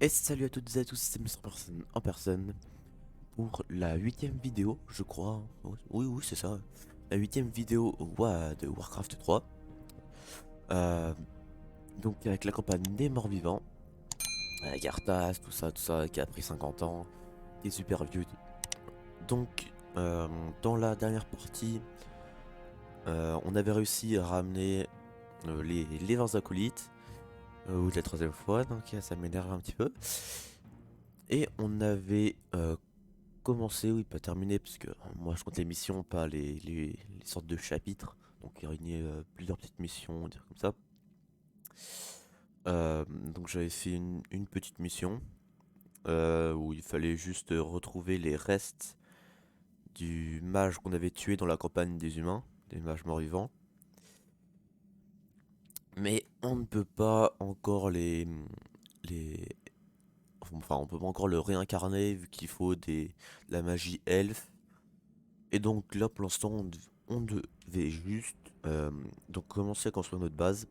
Et salut à toutes et à tous, c'est Mr. Person en personne pour la 8ème vidéo, je crois. Oui, c'est ça. La 8ème vidéo de Warcraft 3. Euh, donc avec la campagne des morts vivants, avec Arthas, tout ça, qui a pris 50 ans, qui est super vieux. Donc, dans la dernière partie, on avait réussi à ramener les 20 acolytes, ou de la troisième fois, donc ça m'énerve un petit peu. Et on avait commencer, oui, pas terminer, parce que moi je compte les missions, pas les sortes de chapitres. Donc il réunit plusieurs petites missions, on va dire comme ça. Donc j'avais fait une petite mission où il fallait juste retrouver les restes du mage qu'on avait tué dans la campagne des humains, des mages morts-vivants. Mais on ne peut pas encore les... Enfin, on peut pas encore le réincarner vu qu'il faut de la magie elfe. Et donc là, pour l'instant, on devait juste donc commencer à construire notre base.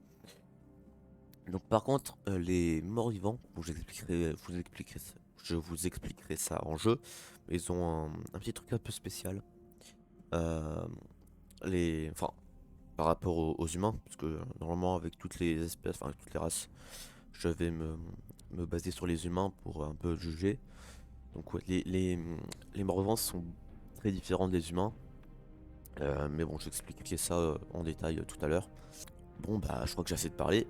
Donc par contre, les morts-vivants, bon, je vous expliquerai ça en jeu, mais ils ont un petit truc un peu spécial. Euh, enfin, par rapport aux humains, parce que normalement avec toutes les espèces, enfin avec toutes les races, je vais me baser sur les humains pour un peu juger. Donc ouais, les morts-vivants sont très différents des humains. Mais bon, je vais expliquer ça en détail tout à l'heure. Bon, bah, je crois que j'ai assez de parler.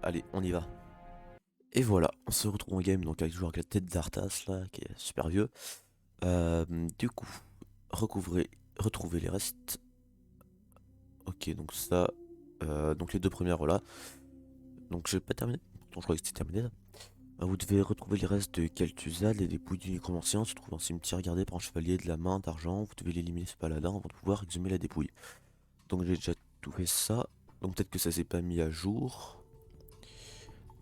Allez, on y va. Et voilà, on se retrouve en game donc avec toujours avec la tête d'Arthas là, qui est super vieux. Euh, du coup, retrouver les restes. Ok, donc ça, donc les deux premières voilà. Donc j'ai pas terminé. Pourtant, je croyais que c'était terminé là. Vous devez retrouver les restes de Kel'Thuzad et des dépouilles du nécromancien se trouvent dans un cimetière gardé par un chevalier de la main d'argent. Vous devez l'éliminer ce paladin avant de pouvoir exhumer la dépouille. Donc j'ai déjà tout fait ça. Donc peut-être que ça s'est pas mis à jour.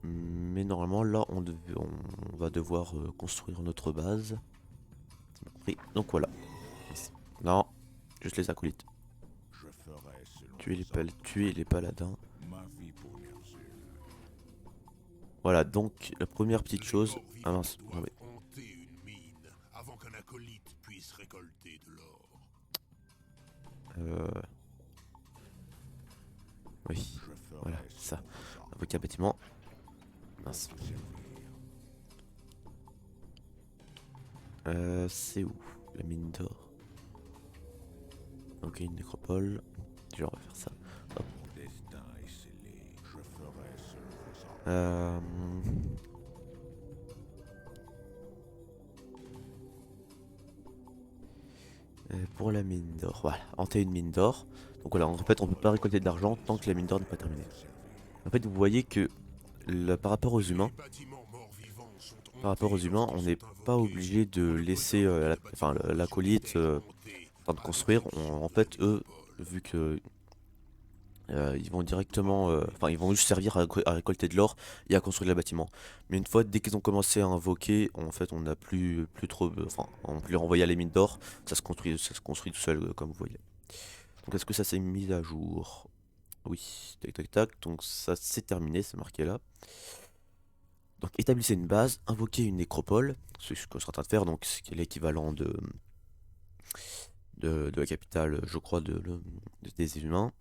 Mais normalement là on va devoir construire notre base. Oui, donc voilà. Non, juste les acolytes. Je ferai selon vos Tuer ordres. les paladins. Ma vie pour Ner'zhul. Voilà, donc la première petite Les chose. morts Ah vivants mince, ah oui. doivent hanter une mine avant qu'un acolyte puisse récolter de l'or. Euh, oui, Je voilà, ferai ça. selon vos Avocat ordres. bâtiment. Pour Mince. vous servir. C'est où la mine d'or? Ok, une nécropole. Déjà, on va faire ça. Hop. Mon destin est scellé. Je ferai selon vos ordres. Euh, pour la mine d'or, voilà, hanter une mine d'or. Donc voilà, en fait, on peut pas récolter de l'argent tant que la mine d'or n'est pas Pour terminée. vous servir. En fait, vous voyez que par rapport aux Les humains, bâtiments morts-vivants sont aux hantés humains, lorsqu'ils on n'est sont pas invoqués. obligé de Quand le laisser poteur dit le enfin, bâtiment reçu l'acolyte est hanté en train de à construire. l'exception En de la fait, eux, nécropole. vu que ils vont directement, Ordonnez, enfin, ils vont juste servir à récolter de l'or et à construire le bâtiment. Mais une fois, dès qu'ils ont commencé à invoquer, en fait, on n'a plus trop, enfin, on peut les renvoyer à les mines d'or. Ça se construit tout seul, comme vous voyez. Donc, est-ce que ça s'est mis à jour? Oui, tac, tac, tac. Donc, ça c'est terminé, c'est marqué là. Donc, établissez une base, invoquez une nécropole, c'est ce que je suis en train de faire. Donc, c'est l'équivalent de la capitale, je crois, des humains.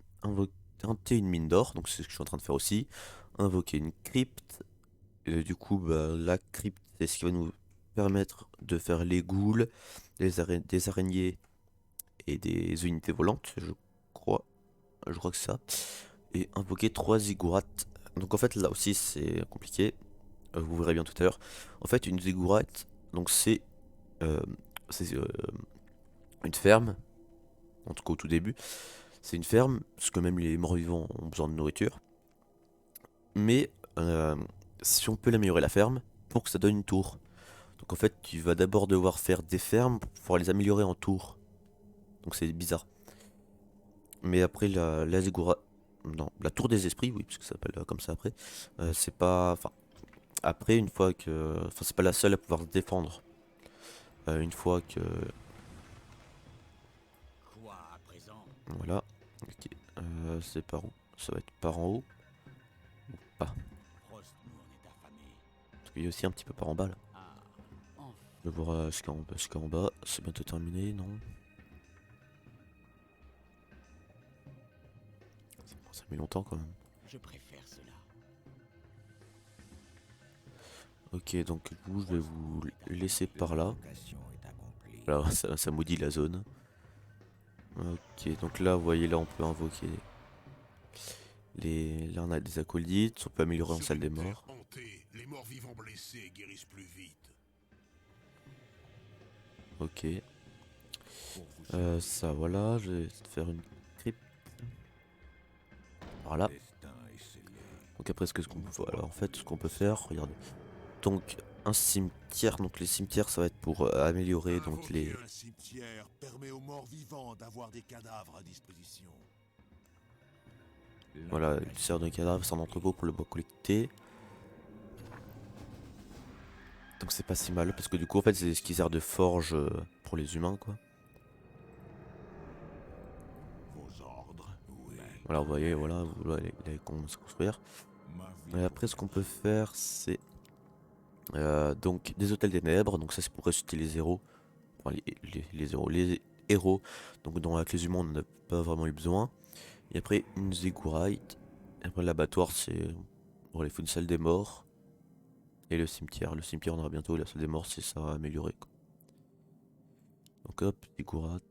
Invoquer une mine d'or, donc c'est ce que je suis en train de faire aussi. Invoquer une crypte. Et du coup, bah, la crypte, c'est ce qui va nous permettre de faire les ghouls, des araignées et des unités volantes, je crois. Je crois que c'est ça. Et invoquer 3 ziggourats. Donc en fait, là aussi, c'est compliqué. Vous verrez bien tout à l'heure. En fait, une ziggurat, donc euh, c'est une ferme, en tout cas au tout début. C'est une ferme, parce que même les morts-vivants ont besoin de nourriture. Mais si on peut l'améliorer la ferme, pour que ça donne une tour. Donc en fait, tu vas d'abord devoir faire des fermes pour pouvoir les améliorer en tour. Donc c'est bizarre. Mais après, la Ziggurat... Non, la tour des esprits, oui, puisque ça s'appelle comme ça après. C'est pas... Enfin, après, une fois que... Enfin, c'est pas la seule à pouvoir se défendre. Une fois que... Quoi à présent? Voilà. Ok. C'est par où? Ça va être par en haut. Pas. Frost nous en est affamé. Et aussi un petit peu par en bas là. Ah, enfin. Je vais voir jusqu'en bas. C'est bientôt terminé, non? Ça met longtemps quand même. Je préfère cela. Ok, donc vous, je vais vous laisser par là. L'invocation est accomplie. Là, ça maudit la zone. Ok, donc là, vous voyez, là, on peut invoquer là, on a des acolytes. On peut améliorer en Sur salle des une terre morts. hantée, les morts vivants blessés guérissent plus vite. Ok. Pour vous Ça, voilà, je vais faire une crypte. Voilà. destin est scellé. Donc après, voilà, en fait, ce qu'on peut faire, regardez. Donc, un cimetière. Donc, les cimetières, ça va être pour améliorer donc les. Invoquer un cimetière permet aux morts vivants d'avoir des cadavres à disposition. Voilà, il sert de cadavre, c'est un entrepôt pour le bois collecté. Donc c'est pas si mal, parce que du coup en fait c'est ce qui sert de forge pour les humains quoi. Vos ordres, oui. Voilà, vous voyez, voilà, il a commencé à construire. Ma vie Et après ce qu'on peut faire c'est donc des hôtels des ténèbres, donc ça c'est pour ressusciter les héros. Enfin les héros, donc dans avec les humains on n'en a pas vraiment eu besoin. Et après une ziggourate. Et après l'abattoir c'est pour les une salle des morts. Et le cimetière on aura bientôt, et la salle des morts c'est ça à améliorer quoi. Donc hop, ziggourate.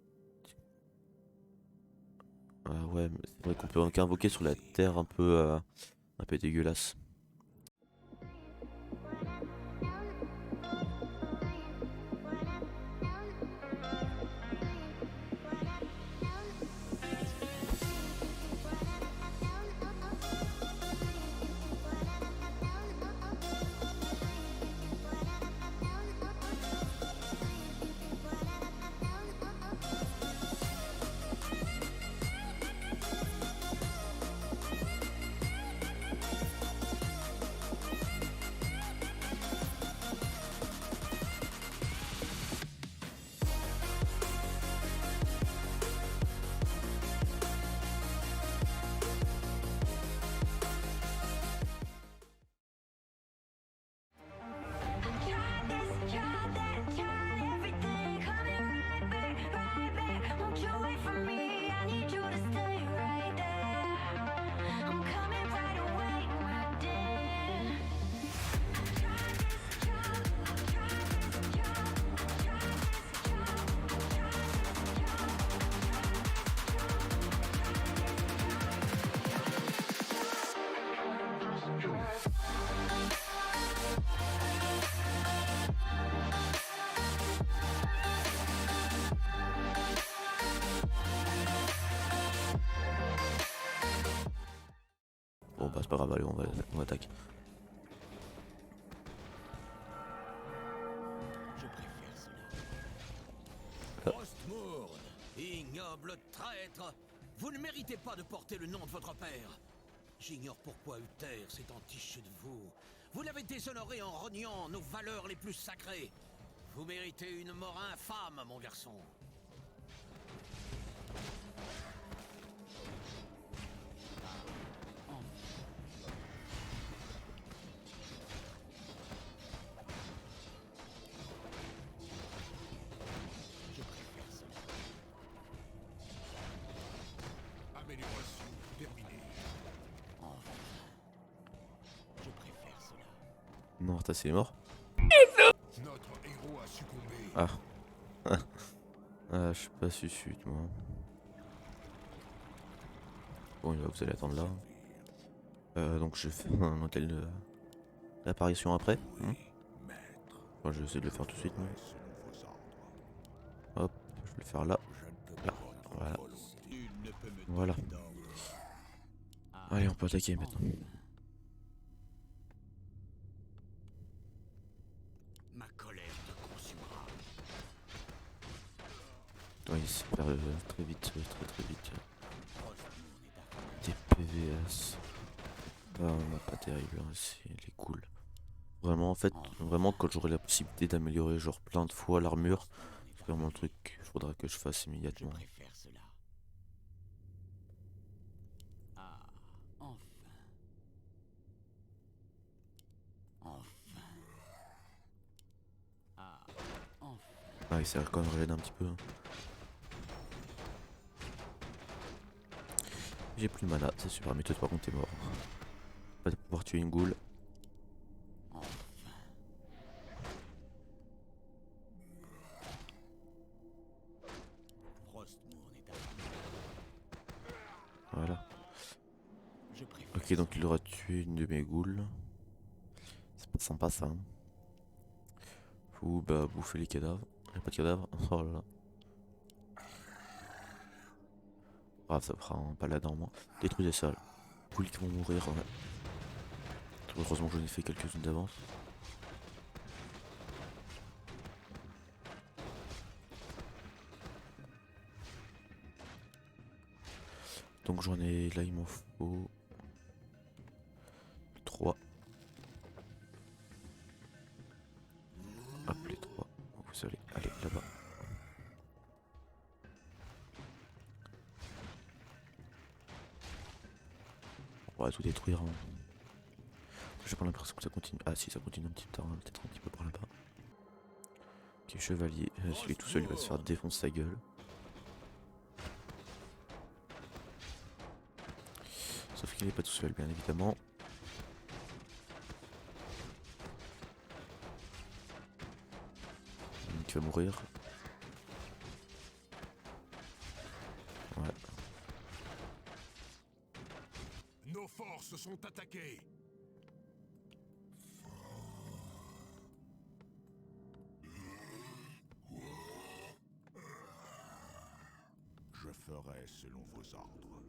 Ah ouais, mais c'est vrai qu'on peut qu'invoquer sur la terre un peu dégueulasse. Bon bah c'est pas grave, allez on attaque. Je préfère cela. Frostmourne, ignoble traître, vous ne méritez pas de porter le nom de votre père. J'ignore pourquoi Uther s'est entiché de vous. Vous l'avez déshonoré en rognant nos valeurs les plus sacrées. Vous méritez une mort infâme, mon garçon. Je préfère cela. Amélioration terminée. Enfin. Je préfère cela. Non, c'est mort. Notre héros a succombé. Ah. Ah, je suis pas susu, tu vois. Bon, vous allez attendre là. Donc je fais un hôtel de réapparition après. Maître, Bon, je vais essayer de le faire tout de suite. Non selon vos ordres. hop, je vais le faire là. Je ne peux Là, pas votre voilà. volonté. Nul ne peut me Voilà. donner d'ordre. Allez, on peut attaquer maintenant. Ma colère te consumera. Oui, c'est faire très vite, très vite. Frostmourne est affamé. Des PVS. Pas terrible, hein, il est cool. Vraiment, en fait, vraiment, quand j'aurai la possibilité d'améliorer genre plein de fois l'armure, c'est vraiment un truc qu'il faudra que je fasse Je immédiatement. préfère cela. Ah, enfin. Enfin. Ah, il s'est quand même régénéré un petit peu. J'ai plus de mana, c'est super, mais toi par contre t'es mort. Pas de pouvoir tuer une goule. Frostmourne est affamé. Voilà. Je préfère Ok, donc il aura tué une de mes goules. C'est pas sympa ça. Hein. Faut bah bouffer les cadavres. Y'a pas de cadavres. Oh là là. Ah, ça fera un paladin en moins. Détruisez ça là. Goules qui vont mourir. Ouais. Heureusement que j'en ai fait quelques-unes d'avance. Donc j'en ai. Là il m'en faut 3. Hop, les 3. Vous allez aller là-bas. On va tout détruire. Hein. J'ai pas l'impression que ça continue. Ah si, ça continue un petit peu, peut-être un petit peu par là-bas. Ok, chevalier. Celui tout seul il va se faire défoncer sa gueule. Sauf qu'il est pas tout seul, bien évidemment. Il va mourir. Ouais. Nos forces sont attaquées. Je ferai selon vos ordres.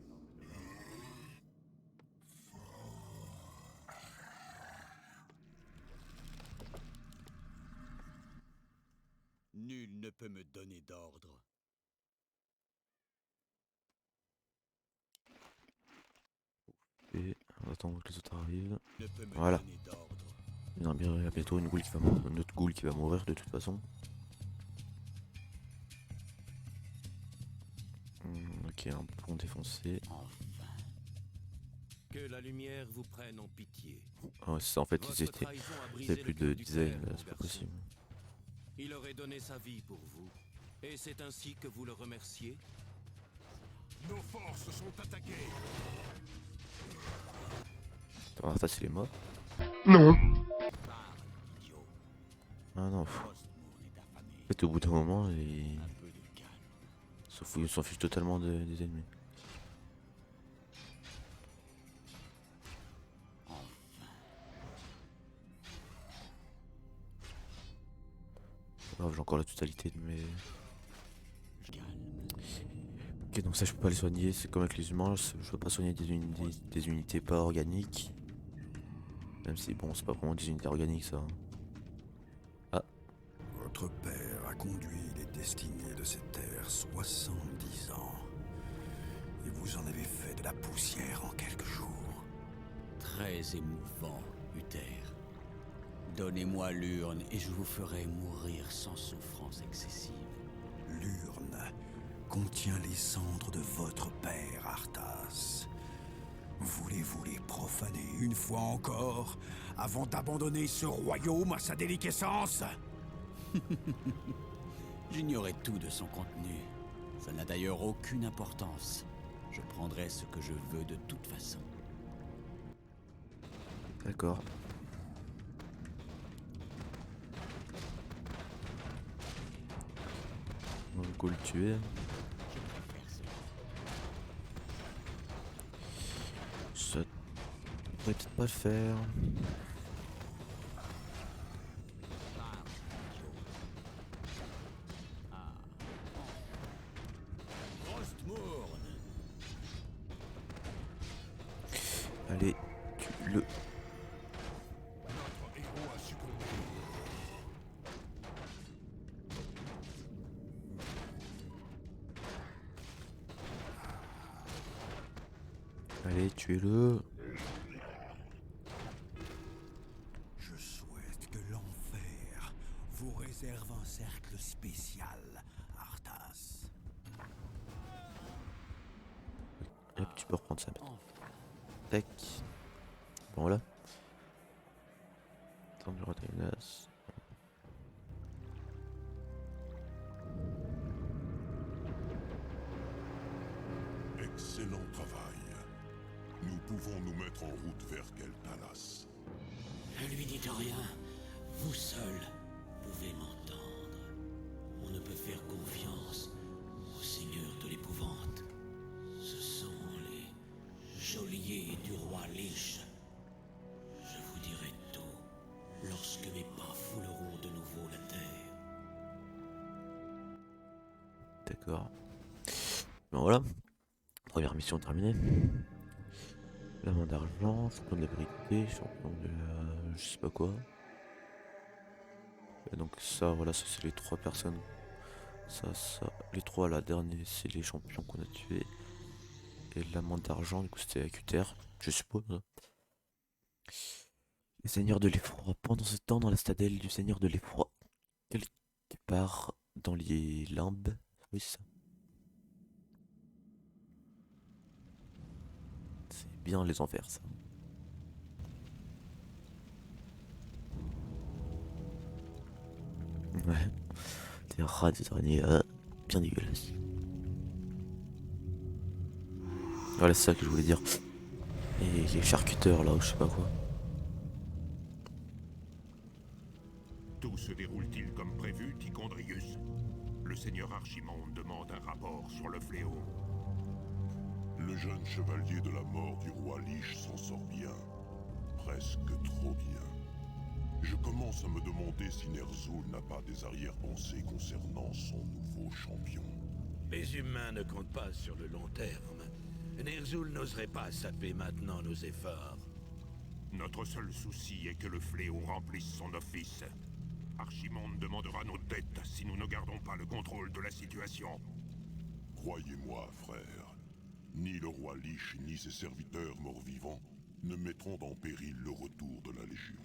Nul ne peut me donner d'ordre. Et on attend que les autres arrivent. Ne peut me Voilà. donner d'ordre. Il y en a bientôt une autre goule qui va mourir de toute façon. Ok, un pont défoncé. Enfin. Que la lumière vous prenne en pitié. Oh, c'est ça, en fait, Votre ils étaient trahison a brisé plus le de cœur du dizaines, père, mon c'est pas garçon. possible. Il aurait donné sa vie pour vous. Et c'est ainsi que vous le remerciez? Nos forces sont attaquées. Attends, ça c'est les morts. Parle, idiot. Ah non, Frostmourne est affamé. en fait, au bout d'un moment, ils Un peu de calme. s'en fichent totalement des ennemis. Grave, j'ai encore la totalité de mes... Ok, donc ça je peux pas les soigner, c'est comme avec les humains, je peux pas soigner des unités pas organiques. Même si bon, c'est pas vraiment des unités organiques ça. Ah, Votre père a conduit les destinées de cette terre 70 ans. Et vous en avez fait de la poussière en quelques jours. Très émouvant, Uther. Donnez-moi l'urne et je vous ferai mourir sans souffrance excessive. L'urne contient les cendres de votre père, Arthas. Voulez-vous les profaner une fois encore avant d'abandonner ce royaume à sa déliquescence? J'ignorais tout de son contenu. Ça n'a d'ailleurs aucune importance. Je prendrai ce que je veux de toute façon. d'accord. On va le tuer. Je préfère cela. Ça pourrait peut-être pas le faire. Frostmourne. Allez, tue-le. Notre héros a succombé. Allez, tuez-le. Je souhaite que l'enfer vous réserve un cercle spécial, Arthas. Hop, tu peux reprendre ça. Tac. Bon, voilà. Attends, je rate une as. Nous pouvons nous mettre en route vers Keltalas. Ne lui dites rien. Vous seul pouvez m'entendre. On ne peut faire confiance au Seigneur de l'Épouvante. Ce sont les geôliers du roi Lich. Je vous dirai tout lorsque mes pas fouleront de nouveau la terre. D'accord. Ben voilà. Première mission terminée. La main d'argent, champion de la vérité, champion de la... je sais pas quoi. Et donc ça, voilà, ça c'est les 3 personnes. Ça, les 3 la dernière, c'est les champions qu'on a tués. Et la main d'argent, du coup c'était Acuter, je suppose. Le seigneur de l'effroi. Pendant ce temps, dans la stadelle du seigneur de l'effroi, quelque part dans les limbes. Oui, c'est ça. C'est bien les enfers, ça. Ouais. Des rats, des araignées, bien dégueulasses. Voilà, c'est ça que je voulais dire. Et les charcuteurs là, ou je sais pas quoi. Tout se déroule-t-il comme prévu, Ticondrius? Le seigneur Archimonde demande un rapport sur le fléau. Le jeune chevalier de la mort du roi Lich s'en sort bien. Presque trop bien. Je commence à me demander si Ner'zhul n'a pas des arrière-pensées concernant son nouveau champion. Les humains ne comptent pas sur le long terme. Ner'zhul n'oserait pas saper maintenant nos efforts. Notre seul souci est que le fléau remplisse son office. Archimonde demandera nos dettes si nous ne gardons pas le contrôle de la situation. Croyez-moi, frère, ni le roi Lich ni ses serviteurs morts-vivants ne mettront en péril le retour de la Légion.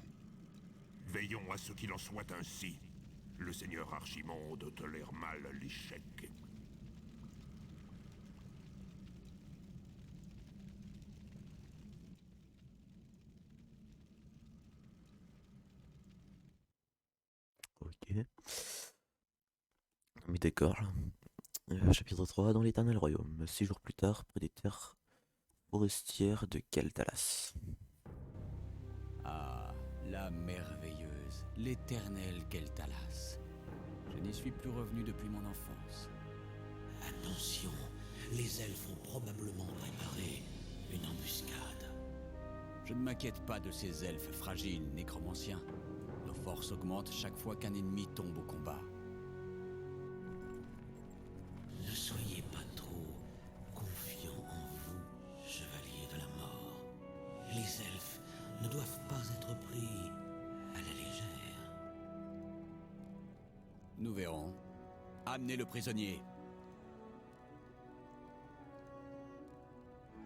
Veillons à ce qu'il en soit ainsi. Le seigneur Archimonde tolère mal l'échec. Ok. Mais d'accord. Chapitre 3, dans l'éternel royaume. 6 jours plus tard, près des terres forestières de Keltalas. Ah, la merveilleuse, l'éternelle Keltalas. Je n'y suis plus revenu depuis mon enfance. Attention, les elfes ont probablement préparé une embuscade. Je ne m'inquiète pas de ces elfes fragiles, nécromanciens. Nos forces augmentent chaque fois qu'un ennemi tombe au combat. Ne soyez pas trop confiants en vous, chevalier de la mort. Les elfes ne doivent pas être pris à la légère. Nous verrons. Amenez le prisonnier.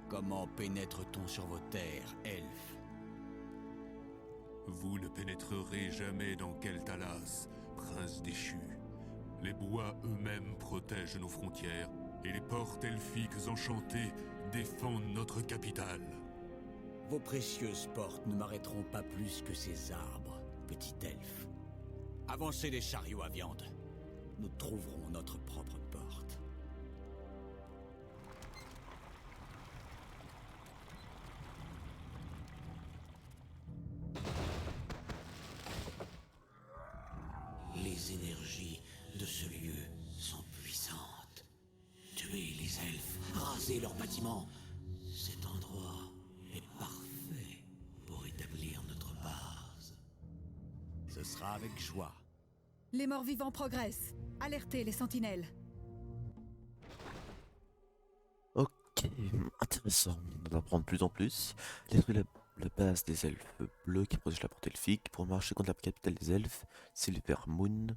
Comment pénètre-t-on sur vos terres, elfes? Vous ne pénétrerez jamais dans Keltalas, prince déchu. Les bois eux-mêmes protègent nos frontières, et les portes elfiques enchantées défendent notre capitale. Vos précieuses portes ne m'arrêteront pas plus que ces arbres, petit elfe. Avancez les chariots à viande. Nous trouverons notre propre porte. Les énergies de ce lieu sont puissantes. Tuez les elfes, rasez leurs bâtiments. Cet endroit est parfait pour établir notre base. Ce sera avec joie. Les morts-vivants progressent. Alertez les sentinelles. Ok, intéressant. On va apprendre plus en plus. Détruire la base des elfes bleus qui protège la porte elfique. Pour marcher contre la capitale des elfes, Silvermoon,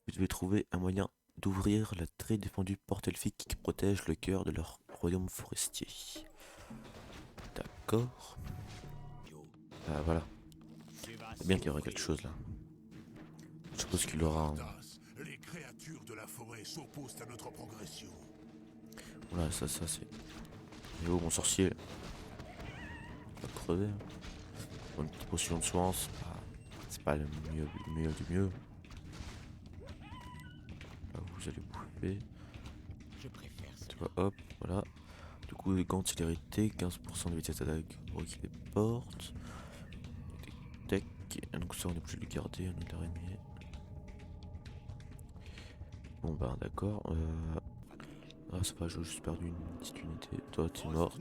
vous devez trouver un moyen d'ouvrir la très défendue porte elfique qui protège le cœur de leur royaume forestier. D'accord. Ah voilà. C'est bien qu'il y aura quelque chose là. Je suppose qu'il aura un... Arthas, les créatures de la forêt s'opposent à notre progression. Voilà, ça c'est... Et oh mon sorcier. Il va crever. Une petite potion de soin, c'est pas le mieux du mieux. Là vous allez bouffer. Je préfère ça. Tu vois, hop, voilà. Du coup coup, gants de célérité, 15% de vitesse d'attaque pour qui les porte. Tac, tac. Donc ça on est obligé de le garder, on est l'araignée. Bon bah d'accord. Ah ça va, j'ai juste perdu une petite unité. Toi t'es mort.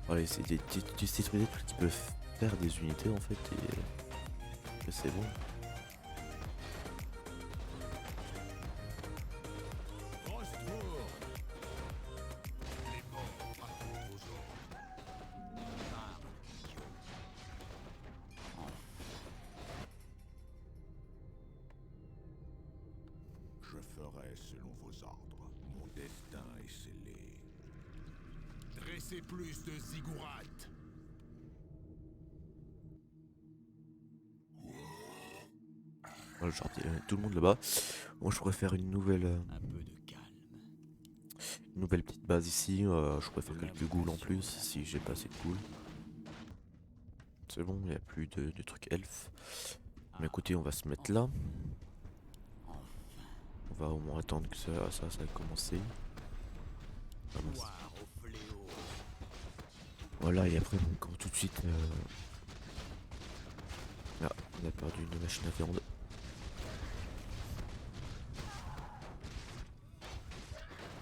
Voilà, c'est des trucs qui peuvent faire des unités en fait et c'est bon. Je ferai selon vos ordres. Mon destin est scellé. Dressez plus de ziggourats. Voilà, genre, tout le monde là-bas. Moi je pourrais faire une nouvelle Un peu de calme. petite base ici. Je pourrais faire quelques ghouls en plus si j'ai pas assez de ghouls. C'est bon, il n'y a plus de trucs elfes. Mais écoutez, on va se mettre là. On va au moins attendre que ça a commencé. Voilà, et après, donc, tout de suite. Là, on a perdu une machine à viande.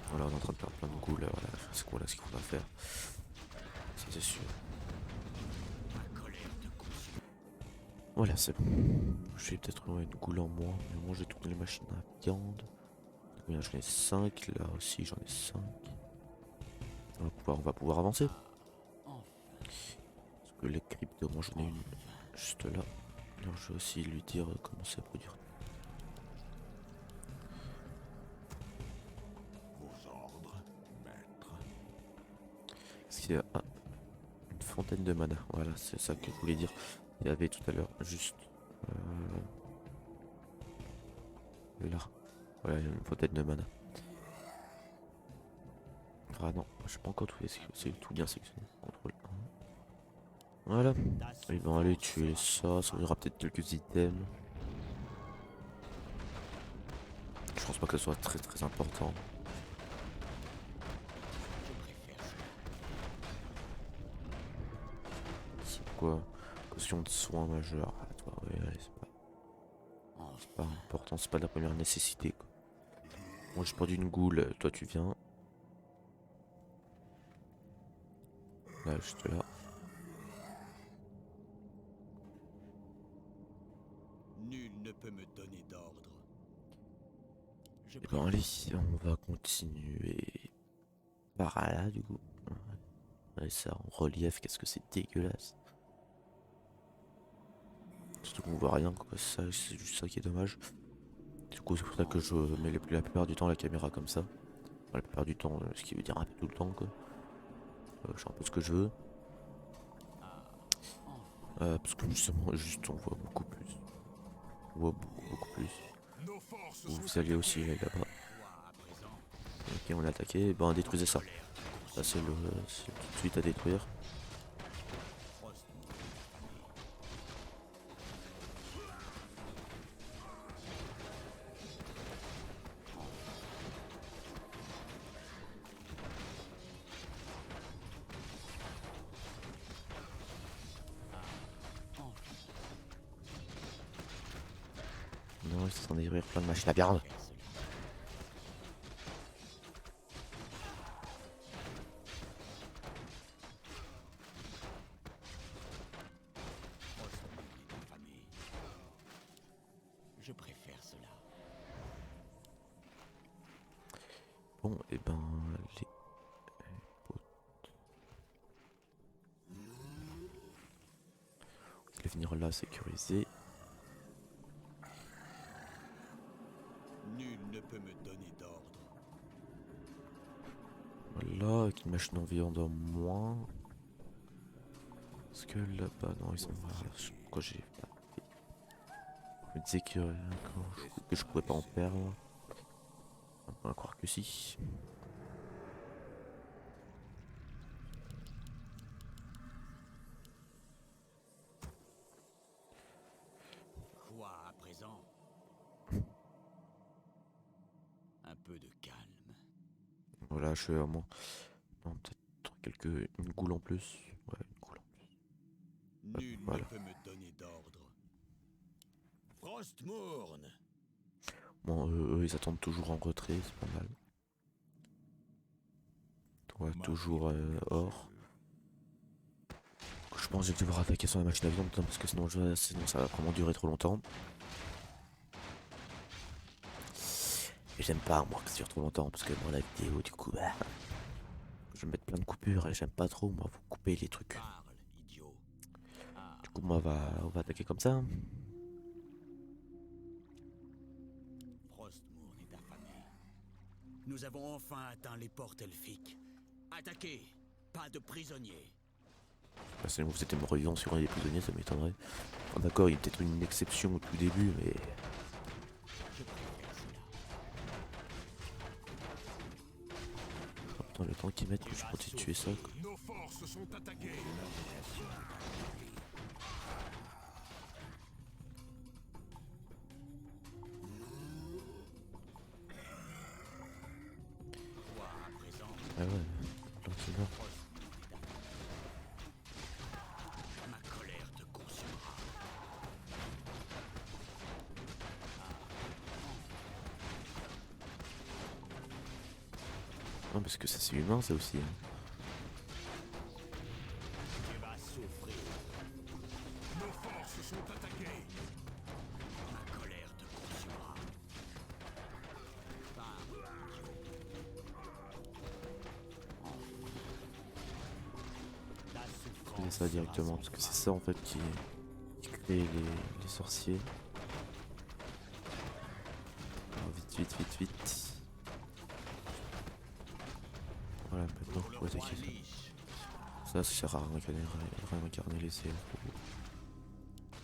Voilà, on est en train de perdre plein de ghouls là. Voilà, c'est quoi là ce qu'il faudra faire? Ça, c'est sûr. Voilà, c'est bon. Je vais peut-être une goule en moins. Mais moi, j'ai toutes les machines à viande. Combien j'en ai 5. Là aussi, j'en ai 5. On va pouvoir avancer. Parce que les cryptos, moi j'en ai une juste là. Alors je vais aussi lui dire comment ça produire. Vos ordres, maître. Parce qu'il y a une fontaine de mana. Voilà, c'est ça que je voulais dire. Il y avait tout à l'heure juste là. Voilà, il y a une fontaine de mana. Ah non, je sais pas encore c'est tout bien sélectionné. Contrôle 1. Voilà. Ils vont aller tuer ça. Ça aura peut-être quelques items. Je pense pas que ce soit très très important. C'est quoi? Caution de soins majeurs. Ah, toi, ouais, allez, c'est pas important, c'est pas la première nécessité quoi. Moi j'ai perdu une goule, toi tu viens. Là, juste là. Nul ne peut me donner d'ordre. Et ben allez, on va continuer par là du coup. Ouais, ça en relief, qu'est-ce que c'est dégueulasse. Surtout qu'on voit rien quoi, ça c'est juste ça qui est dommage. Du coup c'est pour ça que je mets la plupart du temps la caméra comme ça. Enfin, la plupart du temps, ce qui veut dire un peu tout le temps quoi. Je fais un peu ce que je veux. Parce que justement, juste on voit beaucoup plus. On voit beaucoup plus. Vous allez aussi aller là-bas. Ok, on a attaqué, ben détruisez ça. Là c'est tout de suite à détruire. Non, ils sont en train de détruire plein de machines à viande. Je préfère cela. Bon, et ben les je vais venir là sécuriser. Nul ne peut me donner d'ordre. Voilà, avec une machine en viande en moins. Parce que là-bas, non, ils sont pas. Pourquoi j'ai pas. Je me disais que je pouvais pas en perdre. On va croire que si. Quoi à présent? Un peu de calme. Voilà, je suis à moins. Non, peut-être une goule en plus. Ouais, une goule en plus. Nul voilà. ne peut me donner d'ordre. Frostmourne! Bon, eux, ils attendent toujours en retrait, c'est pas mal. Ouais, toujours or. Je pense que je vais devoir attaquer sur la machine à viande parce que sinon ça va vraiment durer trop longtemps. Et j'aime pas moi que ça dure trop longtemps parce que moi la vidéo du coup bah, je vais mettre plein de coupures et j'aime pas trop moi vous couper les trucs. Parle, idiot. Ah, Du coup moi on va attaquer comme ça. Frostmourne est affamé. Nous avons enfin atteint les portes elfiques. Attaquez! Pas de prisonniers. Personnellement vous êtes me revivant sur un des prisonniers ça m'étonnerait. Enfin, d'accord il y a peut-être une exception au tout début mais. Je préfère cela. Oh, putain le temps qu'ils mettent que je continue de tuer ça quoi. Nos forces sont attaquées. Quoi à présent? Ah ouais, gentiment. Ma colère te consumera. Non parce que ça c'est humain ça aussi. Hein. Tu vas souffrir. Nos forces sont attaquées. Ma colère te consumera. Parle, idiot. Ta Je souffrance faisais ça directement sera parce que sans c'est ça en fait qui crée les sorciers. Alors, vite, vite, vite, vite. Voilà, maintenant fin. je Le peux roi attaquer ça. Lich. Ça sert à réincarner les elfes.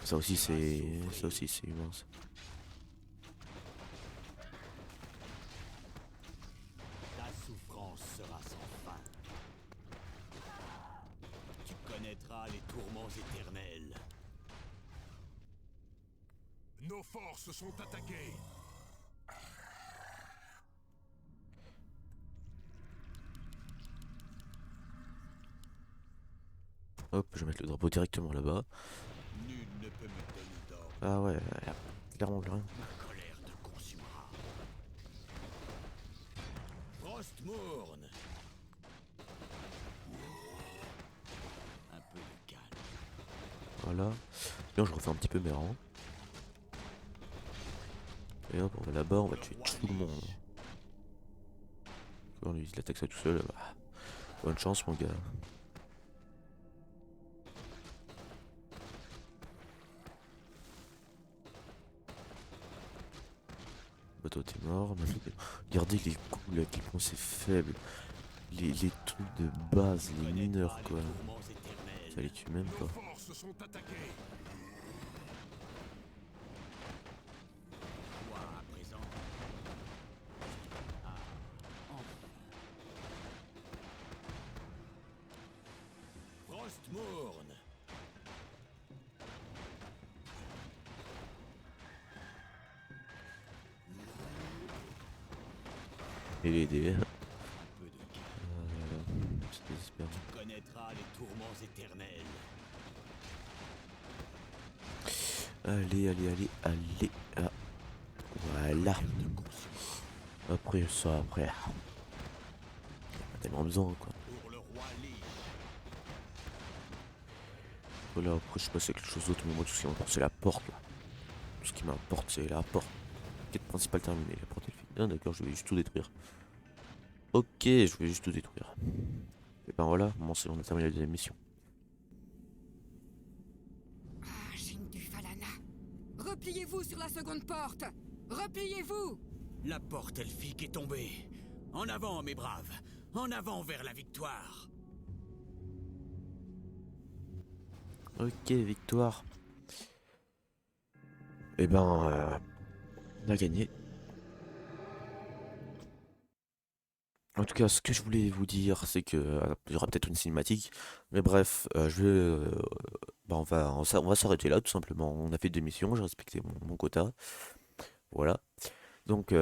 Ça aussi c'est humain ça. Ta souffrance sera sans fin. Tu connaîtras les tourments éternels. Nos forces sont attaquées. Hop, je vais mettre le drapeau directement là-bas. Nul ne peut me donner d'ordre. Ah ouais, y a clairement plus rien. Ma colère te consumera. Frostmourne. Un peu de calme. Voilà. Sinon je refais un petit peu mes rangs. Et hop, on va là-bas, on va tuer tout le monde. Quand lui il attaque ça tout seul, bah, bonne chance mon gars. Bah toi t'es mort, mais regardez les coups là, quel point c'est faible. Les trucs de base, les mineurs quoi. Tourments éternels. Ça les tue même Nos pas. forces sont attaquées. Quoi à présent? Ah, enfin. Mourne. Et l'aider. Peu de calme. C'est désespérant. Tu connaîtras les tourments éternels. Allez. Ah. Voilà. De conscience. Après ça, après. Pas tellement besoin quoi. Pour le roi Lich. Voilà, après je sais pas si c'est quelque chose d'autre, mais moi tout ce qui m'importe c'est la porte là. Tout ce qui m'importe c'est la porte. Quête principale terminée, la porte est finie. Ah d'accord, je vais juste tout détruire. Ok, je vais juste tout détruire. Et ben voilà, bon, on a terminé la deuxième mission. Ah, Jin du Falana. Repliez-vous sur la seconde porte. Repliez-vous. La porte elfique est tombée. En avant, mes braves. En avant vers la victoire. Ok, victoire. Et ben, on a gagné. En tout cas, ce que je voulais vous dire, c'est que il y aura peut-être une cinématique, mais bref, bah, on va s'arrêter là tout simplement. On a fait 2 missions, j'ai respecté mon quota, voilà. Donc,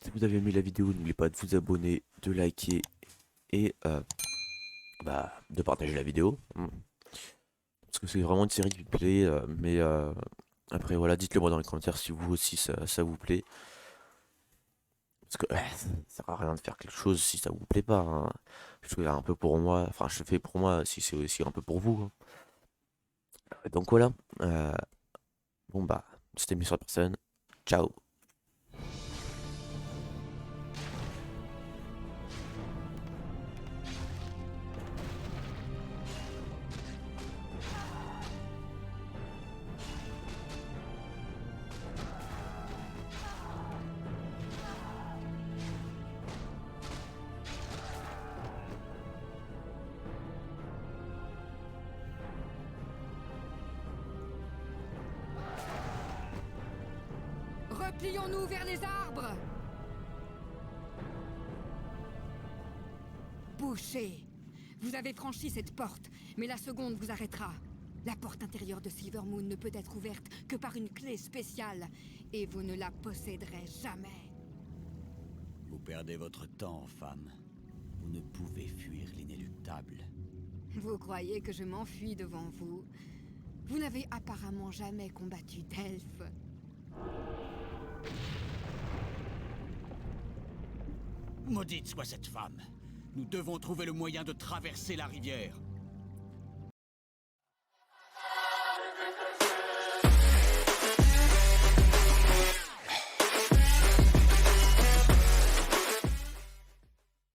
si vous avez aimé la vidéo, n'oubliez pas de vous abonner, de liker et bah, de partager la vidéo. Parce que c'est vraiment une série qui me plaît, mais après voilà, dites-le moi dans les commentaires si vous aussi ça vous plaît. Parce que ça sert à rien de faire quelque chose si ça vous plaît pas, hein. Je fais un peu pour moi, enfin je fais pour moi si c'est aussi un peu pour vous, hein. Donc voilà, bon bah, c'était mis sur la personne, ciao. Replions-nous vers les arbres. Boucher. Vous avez franchi cette porte, mais la seconde vous arrêtera. La porte intérieure de Silvermoon ne peut être ouverte que par une clé spéciale, et vous ne la posséderez jamais. Vous perdez votre temps, femme. Vous ne pouvez fuir l'inéluctable. Vous croyez que je m'enfuis devant vous? Vous n'avez apparemment jamais combattu d'elfe. Maudite soit cette femme. Nous devons trouver le moyen de traverser la rivière.